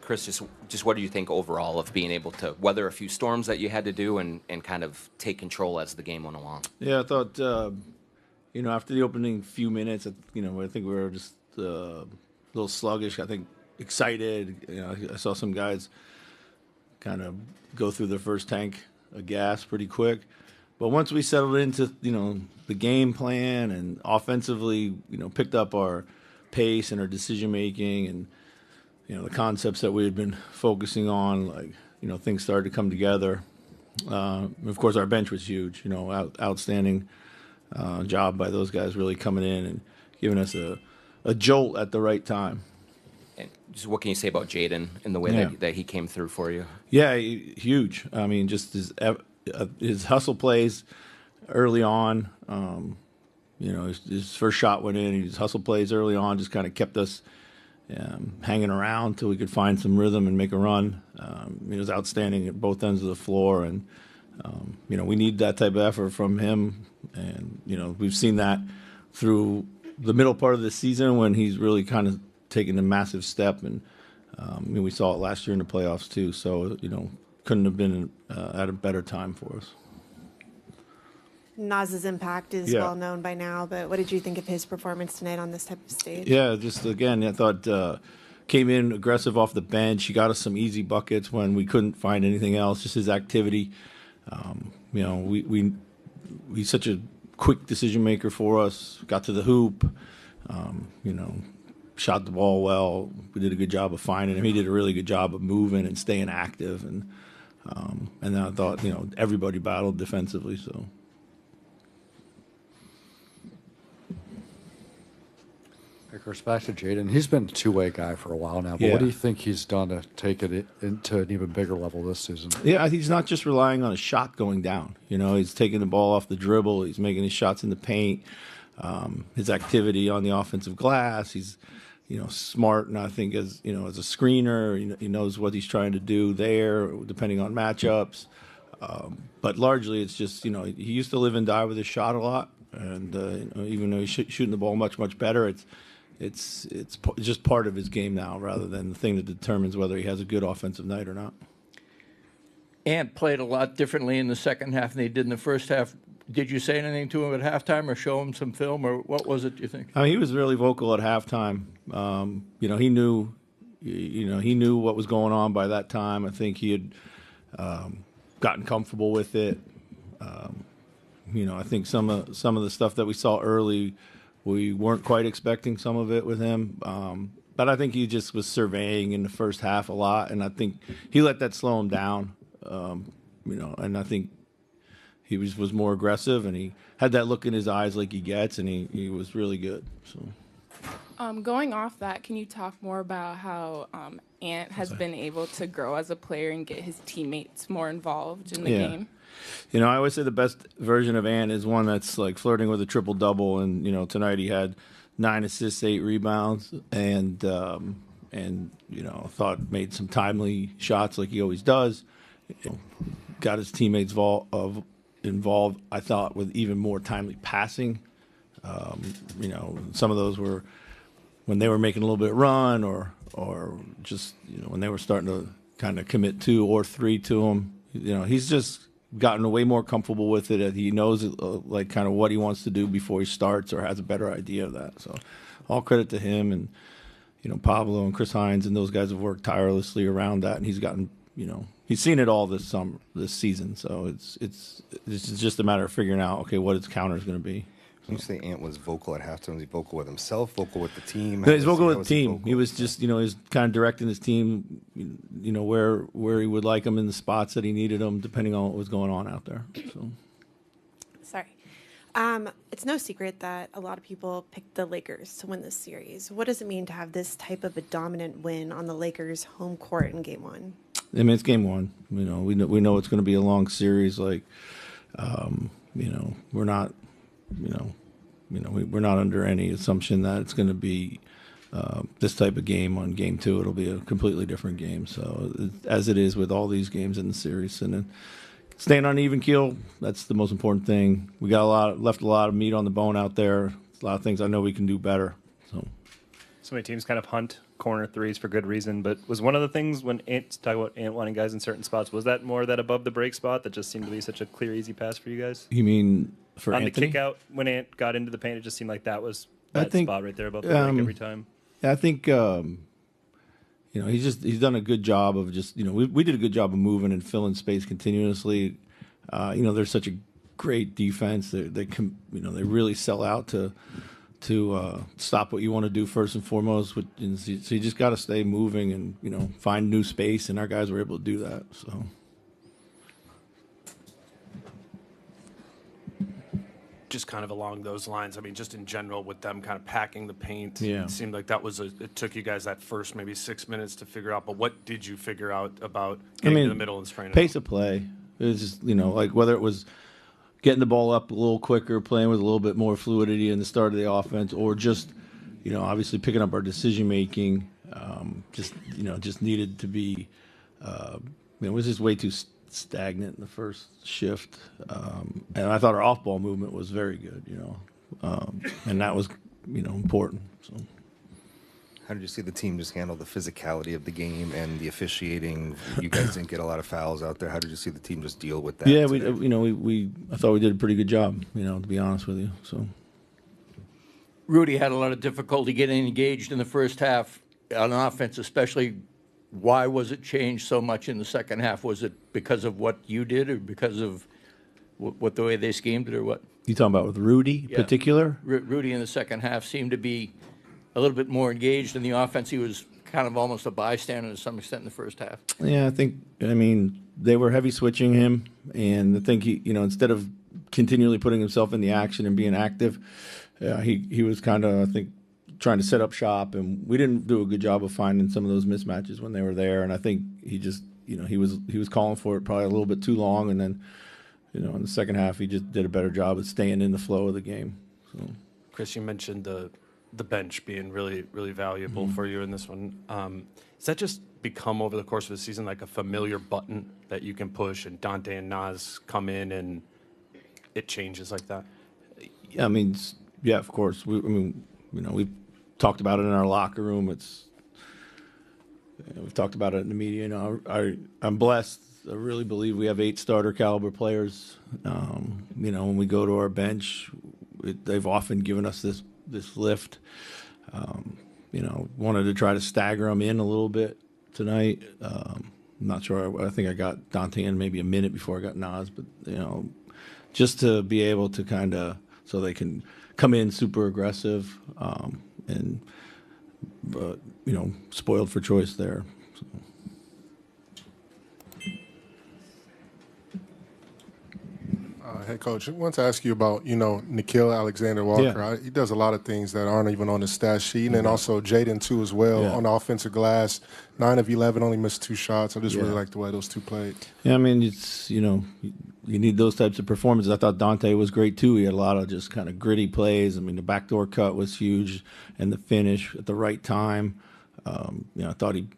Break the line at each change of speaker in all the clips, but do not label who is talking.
Chris, just what do you think overall of being able to weather a few storms that you had to do and kind of take control as the game went along?
Yeah, I thought, after the opening few minutes, I think we were just a little sluggish. I think excited. I saw some guys kind of go through their first tank of gas pretty quick. But once we settled into, the game plan and offensively, picked up our pace and our decision making and, the concepts that we had been focusing on, like, things started to come together. Of course, our bench was huge, outstanding job by those guys really coming in and giving us a jolt at the right time.
And just what can you say about Jaden and the way that he came through for you?
Yeah, huge. I mean, just his hustle plays early on. His first shot went in. His hustle plays early on just kind of kept us hanging around until we could find some rhythm and make a run. He was outstanding at both ends of the floor, and we need that type of effort from him. And we've seen that through the middle part of the season when he's really kind of taken a massive step, and we saw it last year in the playoffs too. So couldn't have been at a better time for us.
Naz's impact is well known by now, but what did you think of his performance tonight on this type of stage? Yeah,
just again, I thought came in aggressive off the bench. He got us some easy buckets when we couldn't find anything else. Just his activity. He's such a quick decision maker for us. Got to the hoop. Shot the ball well. We did a good job of finding him. He did a really good job of moving and staying active. And then I thought, everybody battled defensively. So.
Of course, back to Jaden. He's been a two-way guy for a while now, but what do you think he's done to take it into an even bigger level this season?
Yeah, he's not just relying on a shot going down. He's taking the ball off the dribble. He's making his shots in the paint. His activity on the offensive glass. He's, smart, and I think as a screener, he knows what he's trying to do there, depending on matchups. But largely, it's just he used to live and die with his shot a lot, and even though he's shooting the ball much better, it's just part of his game now, rather than the thing that determines whether he has a good offensive night or not.
Ant played a lot differently in the second half than he did in the first half. Did you say anything to him at halftime, or show him some film, or what was it? Do you think?
He was really vocal at halftime. He knew, he knew what was going on by that time. I think he had gotten comfortable with it. I think some of the stuff that we saw early, we weren't quite expecting some of it with him. But I think he just was surveying in the first half a lot, and I think he let that slow him down. And I think he was more aggressive, and he had that look in his eyes like he gets, and he was really good. So.
Going off that, can you talk more about how Ant has been able to grow as a player and get his teammates more involved in the game?
I always say the best version of Ant is one that's like flirting with a triple-double, and tonight he had 9 assists, 8 rebounds, and thought made some timely shots like he always does. Got his teammates involved, I thought, with even more timely passing. Some of those were when they were making a little bit of run, or just when they were starting to kind of commit 2 or 3 to him. He's just gotten way more comfortable with it. He knows like kind of what he wants to do before he starts, or has a better idea of that. So all credit to him, and Pablo and Chris Hines and those guys have worked tirelessly around that, and he's gotten he's seen it all this season. So it's just a matter of figuring out, okay, what his counter is going to be.
When you say Ant was vocal at halftime, was he vocal with himself, vocal with the team?
No, he's vocal with the team. He was just, he was kind of directing his team, where he would like them in the spots that he needed them, depending on what was going on out there. So.
Sorry. It's no secret that a lot of people picked the Lakers to win this series. What does it mean to have this type of a dominant win on the Lakers' home court in Game 1?
I mean, it's Game 1. We know it's going to be a long series. Like, we're not, we're not under any assumption that it's going to be this type of game on Game 2. It'll be a completely different game. So, as it is with all these games in the series, and then staying on even keel, that's the most important thing. We got left a lot of meat on the bone out there. A lot of things I know we can do better. So
many teams kind of hunt corner threes for good reason. But was one of the things when talk about Ant wanting guys in certain spots, was that more that above the break spot that just seemed to be such a clear, easy pass for you guys?
You mean for
On
Anthony?
the kick out when Ant got into the paint, it just seemed like that was that spot right there above the break every time.
I think he's done a good job of just we did a good job of moving and filling space continuously. They're such a great defense. They really sell out to stop what you want to do first and foremost. So you just got to stay moving and find new space, and our guys were able to do that. So.
Just kind of along those lines, I mean, just in general with them kind of packing the paint,
Yeah.
it seemed like that was it took you guys that first maybe 6 minutes to figure out, but what did you figure out about getting to the middle and spraying it
pace
out?
of play. It was just, like whether it was getting the ball up a little quicker, playing with a little bit more fluidity in the start of the offense, or just, obviously picking up our decision making. Just needed to be, it was just way too stagnant in the first shift. And I thought our off-ball movement was very good, and that was, important. So.
How did you see the team just handle the physicality of the game and the officiating? You guys didn't get a lot of fouls out there. How did you see the team just deal with that?
Yeah,
today?
I thought we did a pretty good job, to be honest with you. So.
Rudy had a lot of difficulty getting engaged in the first half on offense, especially. Why was it changed so much in the second half? Was it because of what you did or because of what the way they schemed it or what?
You talking about with Rudy in particular?
Rudy in the second half seemed to be a little bit more engaged in the offense. He was kind of almost a bystander to some extent in the first half.
Yeah, they were heavy switching him, and I think he, instead of continually putting himself in the action and being active, he was kind of, I think, trying to set up shop, and we didn't do a good job of finding some of those mismatches when they were there. And I think he just, he was calling for it probably a little bit too long, and then, in the second half he just did a better job of staying in the flow of the game. So.
Chris, you mentioned the bench being really, really valuable for you in this one. Has that just become over the course of the season like a familiar button that you can push, and Dante and Nas come in and it changes like that?
Yeah, yeah, of course. We've talked about it in our locker room. We've talked about it in the media. I'm blessed. I really believe we have 8 starter caliber players. When we go to our bench, they've often given us this lift. Wanted to try to stagger them in a little bit tonight. I'm not sure. I think I got Dante in maybe a minute before I got Nas, but just to be able to kind of so they can come in super aggressive. But spoiled for choice there. So.
Head coach, I want to ask you about, Nikhil Alexander-Walker.
Yeah.
He does a lot of things that aren't even on the stat sheet, and then also Jaden, too, as well, on the offensive glass. 9 of 11, only missed 2 shots. I just really like the way those two played.
Yeah, it's, you need those types of performances. I thought Dante was great, too. He had a lot of just kind of gritty plays. The backdoor cut was huge, and the finish at the right time. I thought he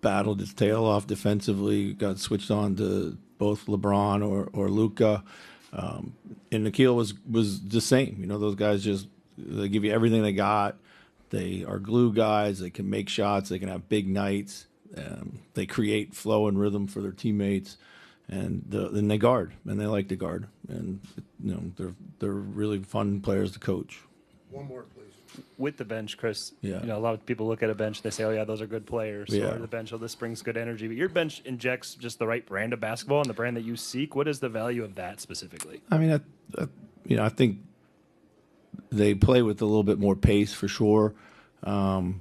battled his tail off defensively, got switched on to both LeBron or Luka. And Nikhil was the same. Those guys they give you everything they got. They are glue guys. They can make shots. They can have big nights. They create flow and rhythm for their teammates, and then they guard, and they like to guard. And they're really fun players to coach.
One more, please.
With the bench, Chris,
Yeah.
a lot of people look at a bench, they say, oh, yeah, those are good players.
Yeah.
Or the bench, oh, this brings good energy. But your bench injects just the right brand of basketball and the brand that you seek. What is the value of that specifically?
I think they play with a little bit more pace for sure. I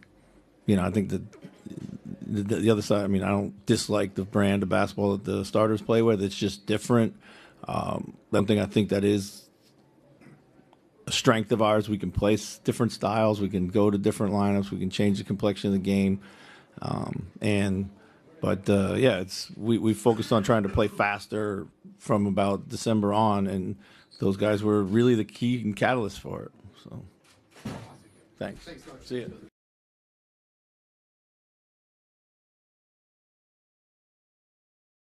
think that the other side, I don't dislike the brand of basketball that the starters play with. It's just different. One thing I think that is a strength of ours. We can play different styles. We can go to different lineups. We can change the complexion of the game. We focused on trying to play faster from about December on, and those guys were really the key and catalyst for it. So, thanks. See you.